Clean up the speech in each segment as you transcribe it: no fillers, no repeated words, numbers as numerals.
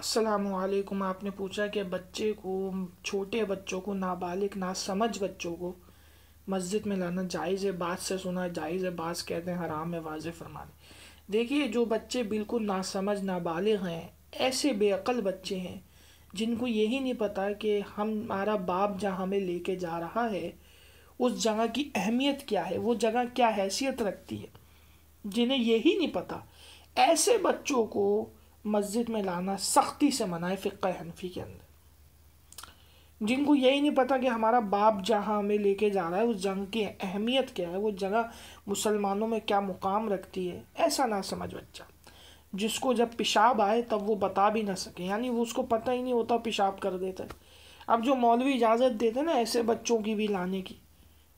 السلام علیکم۔ آپ نے پوچھا کہ بچے کو، چھوٹے بچوں کو، نابالغ ناسمجھ بچوں کو مسجد میں لانا جائز ہے؟ بات سے سنا جائز ہے، بعض کہتے ہیں حرام ہے، واضح فرمانے۔ دیکھیے، جو بچے بالکل ناسمجھ نابالغ ہیں، ایسے بے عقل بچے ہیں جن کو یہی نہیں پتا کہ ہمارا باپ جہاں ہمیں لے کے جا رہا ہے اس جگہ کی اہمیت کیا ہے، وہ جگہ کیا حیثیت رکھتی ہے، جنہیں یہی نہیں پتا، ایسے بچوں کو مسجد میں لانا سختی سے منع ہے فقہ حنفی کے اندر۔ جن کو یہی نہیں پتا کہ ہمارا باپ جہاں ہمیں لے کے جا رہا ہے اس جگہ کی اہمیت کیا ہے، وہ جگہ مسلمانوں میں کیا مقام رکھتی ہے، ایسا نہ سمجھ بچہ جس کو جب پیشاب آئے تب وہ بتا بھی نہ سکے، یعنی وہ اس کو پتہ ہی نہیں ہوتا، پیشاب کر دیتا ہے۔ اب جو مولوی اجازت دیتے ہیں نا ایسے بچوں کی بھی لانے کی،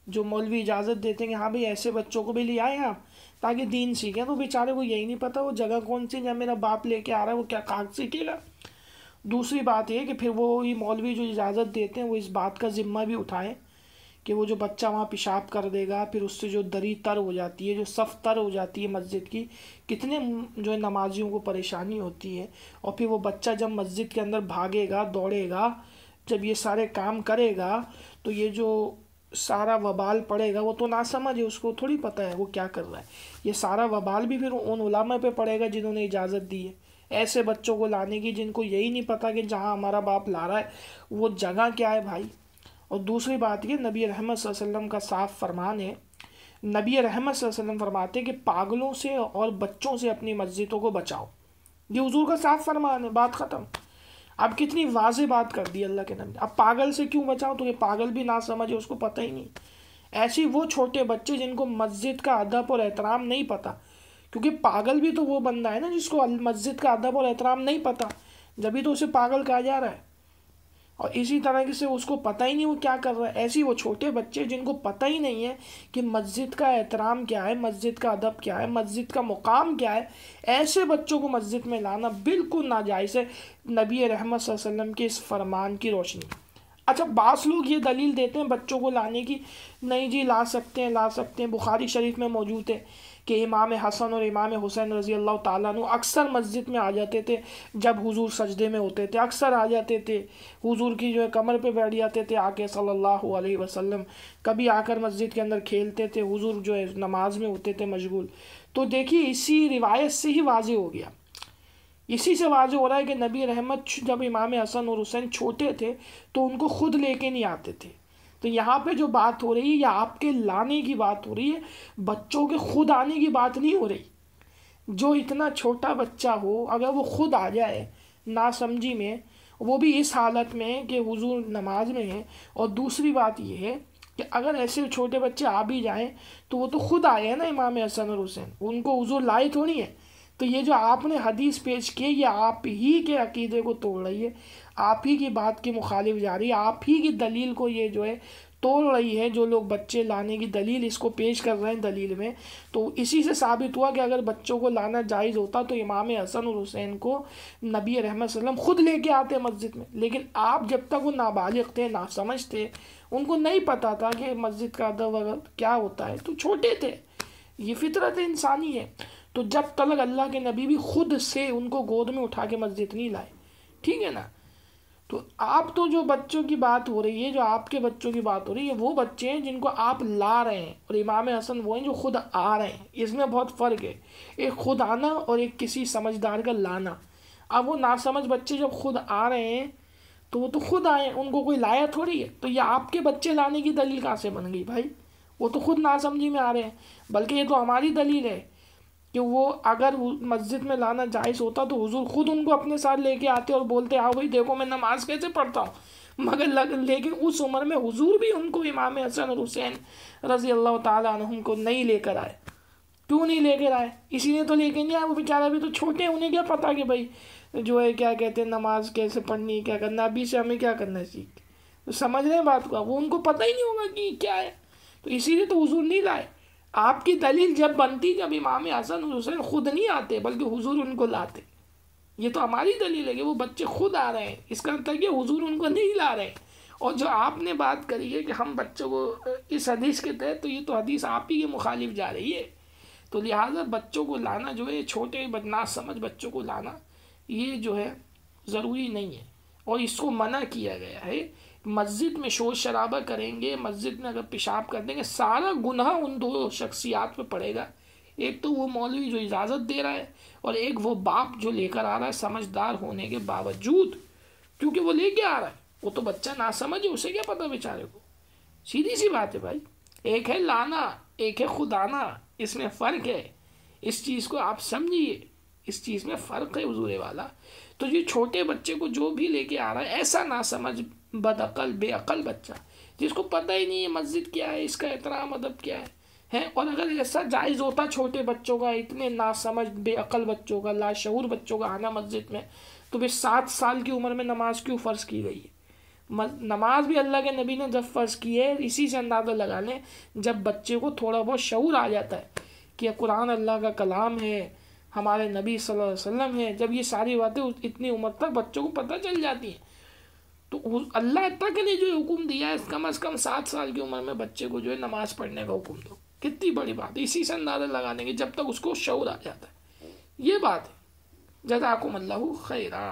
جو مولوی اجازت دیتے ہیں کہ ہاں بھئی ایسے بچوں کو بھی لے آئے آپ تاکہ دین سیکھیں، تو بیچارے کو یہی نہیں پتا وہ جگہ کون سی جہاں میرا باپ لے کے آ رہا ہے وہ کیا کہاں سیکھے گا۔ دوسری بات یہ کہ پھر وہی مولوی جو اجازت دیتے ہیں وہ اس بات کا ذمہ بھی اٹھائیں کہ وہ جو بچہ وہاں پیشاب کر دے گا، پھر اس سے جو دری تر ہو جاتی ہے، جو صف تر ہو جاتی ہے مسجد کی، کتنے جو ہے نمازیوں کو پریشانی ہوتی ہے، اور پھر وہ بچہ جب مسجد کے اندر بھاگے گا، دوڑے گا، جب یہ سارے کام کرے گا تو یہ جو سارا وبال پڑے گا، وہ تو نہ سمجھ ہے، اس کو تھوڑی پتہ ہے وہ کیا کر رہا ہے، یہ سارا وبال بھی پھر ان علماء پہ پڑے گا جنہوں نے اجازت دی ہے ایسے بچوں کو لانے کی، جن کو یہی نہیں پتا کہ جہاں ہمارا باپ لا رہا ہے وہ جگہ کیا ہے بھائی۔ اور دوسری بات یہ، نبی رحمت صلی اللہ علیہ وسلم کا صاف فرمان ہے، نبی رحمت صلی اللہ علیہ وسلم فرماتے ہیں کہ پاگلوں سے اور بچوں سے اپنی مسجدوں کو بچاؤ، یہ حضور کا صاف فرمان ہے، بات ختم۔ اب کتنی واضح بات کر دی اللہ کے نبی۔ اب پاگل سے کیوں بچاؤ؟ تو یہ پاگل بھی نہ سمجھے، اس کو پتہ ہی نہیں۔ ایسی وہ چھوٹے بچے جن کو مسجد کا ادب اور احترام نہیں پتا، کیونکہ پاگل بھی تو وہ بندہ ہے نا جس کو مسجد کا ادب اور احترام نہیں پتا، جبھی تو اسے پاگل کہا جا رہا ہے۔ اور اسی طرح سے اس کو پتہ ہی نہیں وہ کیا کر رہا ہے، ایسی وہ چھوٹے بچے جن کو پتہ ہی نہیں ہے کہ مسجد کا احترام کیا ہے، مسجد کا ادب کیا ہے، مسجد کا مقام کیا ہے، ایسے بچوں کو مسجد میں لانا بالکل ناجائز ہے نبی رحمت صلی اللہ علیہ وسلم کے اس فرمان کی روشنی۔ اچھا، بعض لوگ یہ دلیل دیتے ہیں بچوں کو لانے کی، نہیں جی لا سکتے ہیں، لا سکتے ہیں، بخاری شریف میں موجود ہے کہ امام حسن اور امام حسین رضی اللہ تعالیٰ عنہ اکثر مسجد میں آ جاتے تھے جب حضور سجدے میں ہوتے تھے، اکثر آ جاتے تھے، حضور کی جو ہے کمر پہ بیٹھ جاتے تھے آ کے صلی اللہ علیہ وسلم، کبھی آ کر مسجد کے اندر کھیلتے تھے، حضور جو ہے نماز میں ہوتے تھے مشغول۔ تو دیکھیے اسی روایت سے ہی واضح ہو گیا، اسی سے واضح ہو رہا ہے کہ نبی رحمت جب امام حسن اور حسین چھوٹے تھے تو ان کو خود لے کے نہیں آتے تھے۔ تو یہاں پہ جو بات ہو رہی ہے یہ آپ کے لانے کی بات ہو رہی ہے، بچوں کے خود آنے کی بات نہیں ہو رہی۔ جو اتنا چھوٹا بچہ ہو اگر وہ خود آ جائے ناسمجھی میں، وہ بھی اس حالت میں کہ حضور نماز میں ہیں، اور دوسری بات یہ ہے کہ اگر ایسے چھوٹے بچے آ بھی جائیں تو وہ تو خود آئے ہیں نا امام حسن اور حسین، ان کو حضور لائے تھوڑی ہیں۔ تو یہ جو آپ نے حدیث پیش کی یہ آپ ہی کے عقیدے کو توڑ رہی ہے، آپ ہی کی بات کی مخالف جا رہی ہے، آپ ہی کی دلیل کو یہ جو ہے توڑ رہی ہے۔ جو لوگ بچے لانے کی دلیل اس کو پیش کر رہے ہیں دلیل میں، تو اسی سے ثابت ہوا کہ اگر بچوں کو لانا جائز ہوتا تو امام حسن اور حسین کو نبی رحمت صلی اللہ علیہ وسلم خود لے کے آتے مسجد میں، لیکن آپ جب تک وہ نابالغ تھے، ناسمجھ تھے، ان کو نہیں پتا تھا کہ مسجد کا ادب وغیرہ کیا ہوتا ہے، تو چھوٹے تھے، یہ فطرت انسانی ہے۔ تو جب تک اللہ کے نبی بھی خود سے ان کو گود میں اٹھا کے مسجد نہیں لائے، ٹھیک ہے نا۔ تو آپ تو جو بچوں کی بات ہو رہی ہے، جو آپ کے بچوں کی بات ہو رہی ہے، وہ بچے ہیں جن کو آپ لا رہے ہیں، اور امام حسن وہ ہیں جو خود آ رہے ہیں، اس میں بہت فرق ہے، ایک خود آنا اور ایک کسی سمجھدار کا لانا۔ اب وہ ناسمجھ بچے جب خود آ رہے ہیں تو وہ تو خود آئے، ان کو کوئی لایا تھوڑی ہے، تو یہ آپ کے بچے لانے کی دلیل کہاں سے بن گئی بھائی؟ وہ تو خود ناسمجھی میں آ رہے ہیں، بلکہ یہ تو ہماری دلیل ہے کہ وہ اگر مسجد میں لانا جائز ہوتا تو حضور خود ان کو اپنے ساتھ لے کے آتے اور بولتے آؤ بھائی دیکھو میں نماز کیسے پڑھتا ہوں، مگر لیکن اس عمر میں حضور بھی ان کو امام حسن اور حسین رضی اللہ تعالیٰ عنہم کو نہیں لے کر آئے۔ کیوں نہیں لے کر آئے؟ اسی لیے تو لے کے نہیں آئے، وہ بیچارہ بھی تو چھوٹے ہیں، انہیں کیا پتا کہ بھائی جو ہے کیا کہتے ہیں نماز کیسے پڑھنی، کیا کرنا، ابھی سے ہمیں کیا کرنا ہے سیکھ، تو سمجھ رہے ہیں بات کو، وہ ان کو پتہ ہی نہیں ہوگا کہ کیا ہے، تو اسی لیے تو حضور نہیں لائے۔ آپ کی دلیل جب بنتی جب امام حسن اور حسین خود نہیں آتے بلکہ حضور ان کو لاتے، یہ تو ہماری دلیل ہے کہ وہ بچے خود آ رہے ہیں، اس کا مطلب کہ حضور ان کو نہیں لا رہے ہیں۔ اور جو آپ نے بات کری ہے کہ ہم بچوں کو اس حدیث کے تحت، تو یہ تو حدیث آپ ہی کے مخالف جا رہی ہے، تو لہٰذا بچوں کو لانا جو ہے چھوٹے ناسمجھ بچوں کو لانا یہ جو ہے ضروری نہیں ہے، اور اس کو منع کیا گیا ہے۔ مسجد میں شور شرابہ کریں گے، مسجد میں اگر پیشاب کر دیں گے، سارا گناہ ان دو شخصیات پہ پڑے گا۔ ایک تو وہ مولوی جو اجازت دے رہا ہے، اور ایک وہ باپ جو لے کر آ رہا ہے سمجھدار ہونے کے باوجود، کیونکہ وہ لے کے آ رہا ہے، وہ تو بچہ نہ سمجھ ہے، اسے کیا پتا بیچارے کو۔ سیدھی سی بات ہے بھائی، ایک ہے لانا، ایک ہے خدانا، اس میں فرق ہے، اس چیز کو آپ سمجھیے، اس چیز میں فرق ہے حضور والا۔ تو یہ چھوٹے بچے کو جو بھی لے کے آ رہا ہے، ایسا نہ سمجھ بد عقل بے عقل بچہ جس کو پتہ ہی نہیں ہے مسجد کیا ہے، اس کا احترام ادب کیا ہے، اور اگر ایسا جائز ہوتا چھوٹے بچوں کا، اتنے ناسمجھ بے عقل بچوں کا، لاشعور بچوں کا آنا مسجد میں، تو پھر 7 سال کی عمر میں نماز کیوں فرض کی گئی ہے؟ نماز بھی اللہ کے نبی نے جب فرض کی ہے، اسی سے اندازہ لگا لیں، جب بچے کو تھوڑا بہت شعور آ جاتا ہے کہ قرآن اللہ کا کلام ہے، ہمارے نبی صلی اللہ علیہ وسلم ہے، جب یہ ساری باتیں اتنی عمر تک بچوں کو پتہ چل جاتی ہیں، تو اللہ تک نے جو حکم دیا ہے کم از کم 7 سال کی عمر میں بچے کو جو ہے نماز پڑھنے کا حکم دو، کتنی بڑی بات ہے، اسی سے اندازہ لگا دیں گے جب تک اس کو شعور آ جاتا ہے۔ یہ بات ہے۔ جزاکم اللہ خیرا۔